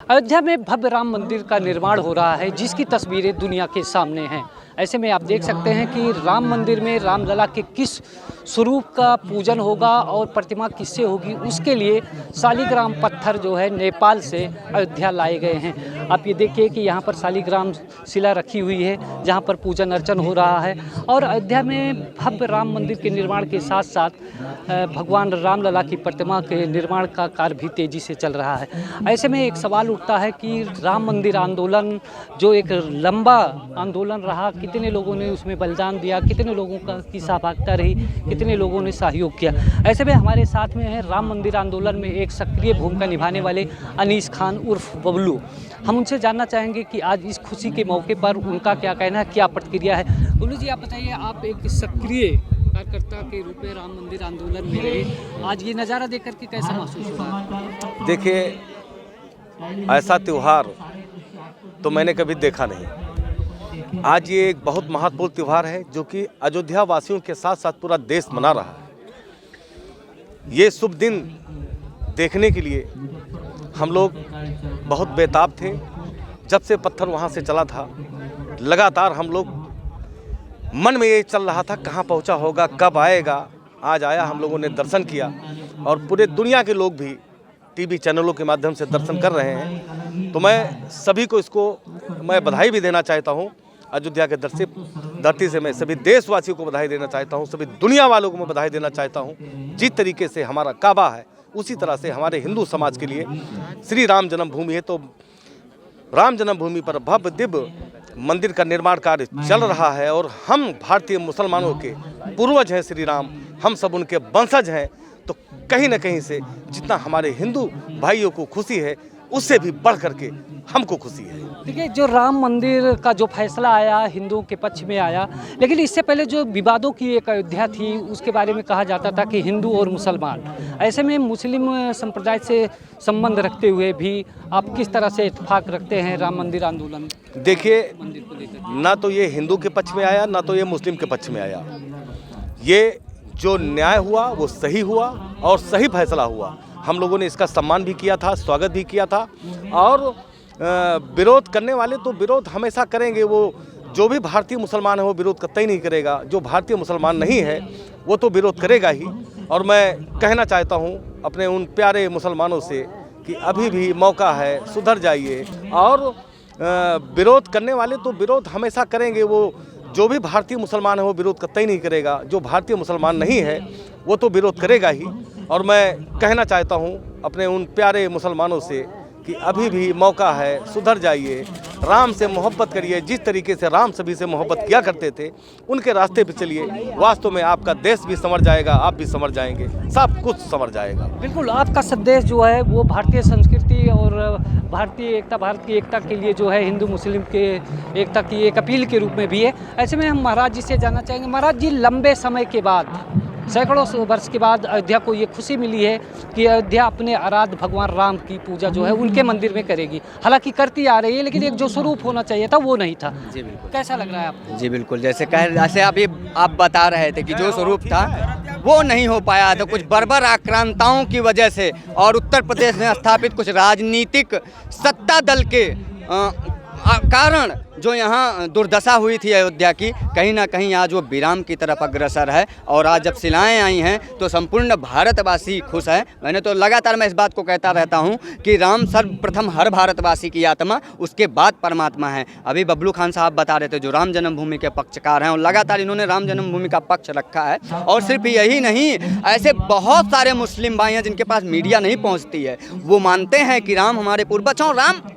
अयोध्या में भव्य राम मंदिर का निर्माण हो रहा है, जिसकी तस्वीरें दुनिया के सामने हैं। ऐसे में आप देख सकते हैं कि राम मंदिर में रामलला के किस स्वरूप का पूजन होगा और प्रतिमा किससे होगी, उसके लिए शालिग्राम पत्थर जो है नेपाल से अयोध्या लाए गए हैं। आप ये देखिए कि यहाँ पर शालिग्राम शिला रखी हुई है, जहाँ पर पूजन अर्चन हो रहा है। और अयोध्या में भव्य राम मंदिर के निर्माण के साथ साथ भगवान रामलला की प्रतिमा के निर्माण का कार्य भी तेज़ी से चल रहा है। ऐसे में एक सवाल उठता है कि राम मंदिर आंदोलन जो एक लंबा आंदोलन रहा, कितने लोगों ने उसमें बलिदान दिया, कितने लोगों की सहभागिता रही, कितने लोगों ने सहयोग किया। ऐसे में हमारे साथ में है राम मंदिर आंदोलन में एक सक्रिय भूमिका निभाने वाले अनीस खान उर्फ बबलू। हम उनसे जानना चाहेंगे कि आज इस खुशी के मौके पर उनका क्या कहना है, क्या प्रतिक्रिया है। बबलू जी, आप बताइए, आप एक सक्रिय कार्यकर्ता के रूप में राम मंदिर आंदोलन में रहे, आज ये नज़ारा देख करके कैसा महसूस हो रहा है? देखिए, ऐसा त्यौहार तो मैंने कभी देखा नहीं। आज ये एक बहुत महत्वपूर्ण त्यौहार है जो कि अयोध्या वासियों के साथ साथ पूरा देश मना रहा है। ये शुभ दिन देखने के लिए हम लोग बहुत बेताब थे। जब से पत्थर वहाँ से चला था, लगातार हम लोग मन में ये चल रहा था कहाँ पहुँचा होगा, कब आएगा। आज आया, हम लोगों ने दर्शन किया और पूरे दुनिया के लोग भी टीवी चैनलों के माध्यम से दर्शन कर रहे हैं। तो मैं सभी को इसको बधाई भी देना चाहता हूँ। अयोध्या के धरती से मैं सभी देशवासियों को बधाई देना चाहता हूँ, सभी दुनिया वालों को मैं बधाई देना चाहता हूँ। जिस तरीके से हमारा काबा है, उसी तरह से हमारे हिंदू समाज के लिए श्री राम जन्मभूमि है। तो राम जन्मभूमि पर भव्य दिव्य मंदिर का निर्माण कार्य चल रहा है और हम भारतीय मुसलमानों के पूर्वज हैं श्री राम, हम सब उनके वंशज हैं। तो कहीं न कहीं से जितना हमारे हिंदू भाइयों को खुशी है, उससे भी बढ़ करके हमको खुशी है। देखिए, जो राम मंदिर का जो फैसला आया हिंदुओं के पक्ष में आया, लेकिन इससे पहले जो विवादों की एक अयोध्या थी, उसके बारे में कहा जाता था कि हिंदू और मुसलमान। ऐसे में मुस्लिम संप्रदाय से संबंध रखते हुए भी आप किस तरह से इत्तेफाक रखते हैं राम मंदिर आंदोलन? देखिए, ना तो ये हिंदू के पक्ष में आया, ना तो ये मुस्लिम के पक्ष में आया। ये जो न्याय हुआ वो सही हुआ और सही फैसला हुआ। हम लोगों ने इसका सम्मान भी किया था, स्वागत भी किया था। और विरोध करने वाले तो विरोध हमेशा करेंगे। वो जो भी भारतीय मुसलमान है वो विरोध कतई नहीं करेगा, जो भारतीय मुसलमान नहीं है वो तो विरोध करेगा ही। और मैं कहना चाहता हूँ अपने उन प्यारे मुसलमानों से कि अभी भी मौका है, सुधर जाइए। और विरोध करने वाले तो विरोध हमेशा करेंगे। वो जो भी भारतीय मुसलमान है वो विरोध कतई नहीं करेगा, जो भारतीय मुसलमान नहीं है वो तो विरोध करेगा ही। और मैं कहना चाहता हूँ अपने उन प्यारे मुसलमानों से कि अभी भी मौका है, सुधर जाइए, राम से मोहब्बत करिए। जिस तरीके से राम सभी से मोहब्बत किया करते थे, उनके रास्ते पे चलिए। वास्तव में आपका देश भी संवर जाएगा, आप भी संवर जाएंगे, सब कुछ संवर जाएगा। बिल्कुल, आपका संदेश जो है वो भारतीय संस्कृति और भारतीय एकता, भारत की एकता के लिए जो है हिंदू मुस्लिम के एकता की एक अपील के रूप में भी है। ऐसे में हम महाराज जी से जानना चाहेंगे, महाराज जी, लंबे समय के बाद, सैकड़ों वर्ष के बाद अयोध्या को ये खुशी मिली है कि अयोध्या अपने आराध्य भगवान राम की पूजा जो है उनके मंदिर में करेगी। हालांकि करती आ रही है, लेकिन एक जो स्वरूप होना चाहिए था वो नहीं था। जी बिल्कुल। कैसा लग रहा है आपको? जी बिल्कुल, जैसे आप बता रहे थे कि जो स्वरूप था वो नहीं हो पाया था, कुछ बर्बर आक्रांताओं की वजह से और उत्तर प्रदेश में स्थापित कुछ राजनीतिक सत्ता दल के कारण जो यहाँ दुर्दशा हुई थी अयोध्या की, कहीं ना कहीं आज वो विराम की तरफ अग्रसर है। और आज जब शिलाएँ आई हैं तो संपूर्ण भारतवासी खुश है। मैंने तो लगातार मैं इस बात को कहता रहता हूँ कि राम सर्वप्रथम हर भारतवासी की आत्मा, उसके बाद परमात्मा है। अभी बबलू खान साहब बता रहे थे जो राम जन्मभूमि के पक्षकार हैं, और लगातार इन्होंने राम जन्मभूमि का पक्ष रखा है। और सिर्फ यही नहीं, ऐसे बहुत सारे मुस्लिम भाई हैं जिनके पास मीडिया नहीं पहुँचती है, वो मानते हैं कि राम हमारे पूर्वज हैं और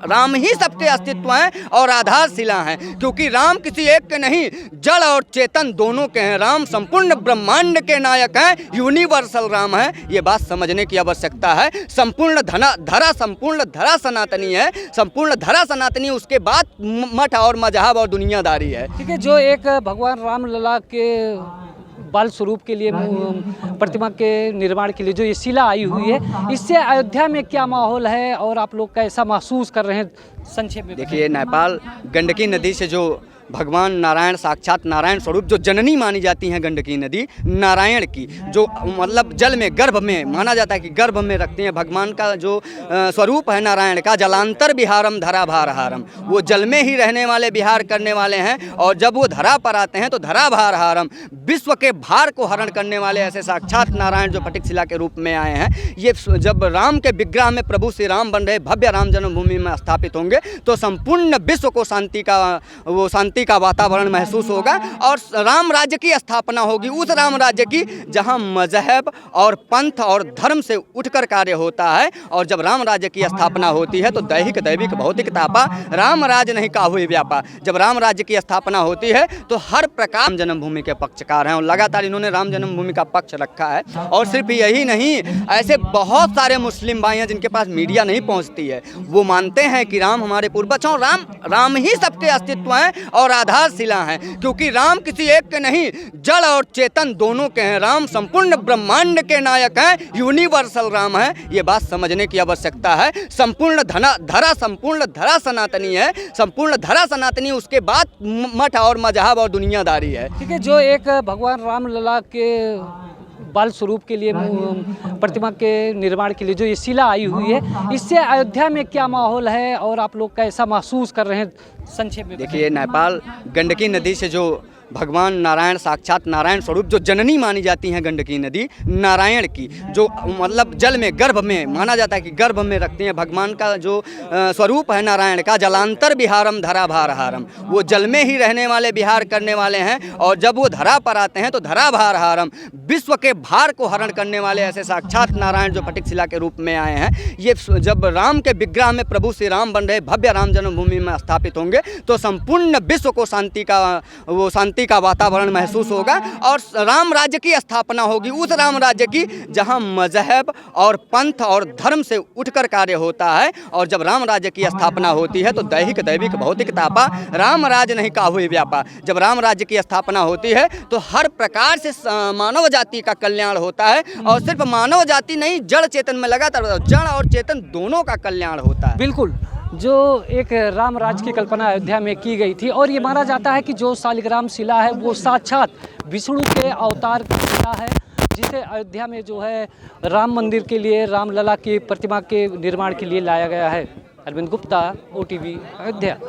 राम ही सबके अस्तित्व हैं और आधारशिला हैं। क्योंकि राम किसी एक के नहीं, जड़ और चेतन दोनों के हैं। राम संपूर्ण ब्रह्मांड के नायक हैं, यूनिवर्सल राम है। ये बात समझने की आवश्यकता है। संपूर्ण धरा सनातनी है, संपूर्ण धरा सनातनी, उसके बाद मठ और मजहब और दुनियादारी है। ठीक है, जो एक भगवान रामलला के बाल स्वरूप के लिए प्रतिमा के निर्माण के लिए जो ये शिला आई हुई है, इससे अयोध्या में क्या माहौल है और आप लोग कैसा महसूस कर रहे हैं, संक्षेप में? देखिए, नेपाल गंडकी नदी से जो भगवान नारायण साक्षात नारायण स्वरूप जो जननी मानी जाती हैं गंडकी नदी नारायण की, जो मतलब जल में गर्भ में माना जाता है कि गर्भ में रखते हैं भगवान का जो स्वरूप है नारायण का, जलांतर विहारम धरा भारहारम, वो जल में ही रहने वाले विहार करने वाले हैं और जब वो धरा पर आते हैं तो धरा भारहारम, विश्व के भार को हरण करने वाले ऐसे साक्षात नारायण जो फटिक शिला के रूप में आए हैं। ये जब राम के विग्रह में प्रभु श्री राम बन रहे भव्य राम जन्मभूमि में स्थापित होंगे तो संपूर्ण विश्व को शांति का वातावरण महसूस होगा और राम राज्य की स्थापना होगी, उस राम राज्य की जहां मजहब और पंथ और धर्म से उठकर कार्य होता है। और जब राम राज्य की स्थापना होती है तो दैहिक दैविक भौतिक तापा राम राज नहीं काहुई व्यापा। जब राम राज्य की स्थापना होती है तो हर प्रकार जन्मभूमि के पक्षकार हैं और लगातार इन्होंने राम जन्मभूमि का पक्ष रखा है। और सिर्फ यही नहीं, ऐसे बहुत सारे मुस्लिम भाई हैं जिनके पास मीडिया नहीं पहुंचती है, वो मानते हैं कि राम हमारे पूर्वज और राम ही सबके अस्तित्व हैं और आधारशिला हैं, क्योंकि राम किसी एक के नहीं, जड़ और चेतन दोनों के हैं। राम संपूर्ण ब्रह्मांड के नायक हैं, यूनिवर्सल राम है, ये बात समझने की आवश्यकता है। संपूर्ण धरा सनातनी है, संपूर्ण धरा सनातनी, उसके बाद मठ और मजहब और दुनियादारी है। ठीक है, जो एक भगवान राम लला के बाल स्वरूप के लिए प्रतिमा के निर्माण के लिए जो ये शिला आई हुई है, इससे अयोध्या में क्या माहौल है और आप लोग कैसा महसूस कर रहे हैं, संक्षेप में देखिए, नेपाल गंडकी नदी से जो भगवान नारायण साक्षात नारायण स्वरूप जो जननी मानी जाती हैं गंडकी नदी नारायण की, जो मतलब जल में गर्भ में माना जाता है कि गर्भ में रखते हैं भगवान का जो स्वरूप है नारायण का, जलांतर विहारम धरा भारहारम, वो जल में ही रहने वाले विहार करने वाले हैं और जब वो धरा पर आते हैं तो धरा भारहारम, विश्व के भार को हरण करने वाले ऐसे साक्षात नारायण जो फटिक शिला के रूप में आए हैं। ये जब राम के विग्रह में प्रभु श्री राम बन रहे भव्य राम जन्मभूमि में स्थापित होंगे तो संपूर्ण विश्व को शांति का वातावरण महसूस होगा और राम राज्य की स्थापना होगी, उस राम राज्य की जहां मजहब और पंथ और धर्म से उठकर कार्य होता है। और जब राम राज्य की स्थापना होती है तो दैहिक दैविक भौतिक तापा राम राज नहीं काहुई व्यापा। जब राम राज्य की स्थापना होती है तो हर प्रकार से मानव जाति का कल्याण होता है और सिर्फ मानव जाति नहीं, जड़ चेतन में लगातार जड़ और चेतन दोनों का कल्याण होता है। बिल्कुल, जो एक राम राज की कल्पना अयोध्या में की गई थी और ये माना जाता है कि जो शालिग्राम शिला है वो साक्षात विष्णु के अवतार की शिला है, जिसे अयोध्या में जो है राम मंदिर के लिए राम लला की प्रतिमा के निर्माण के लिए लाया गया है। अरविंद गुप्ता, OTV, अयोध्या।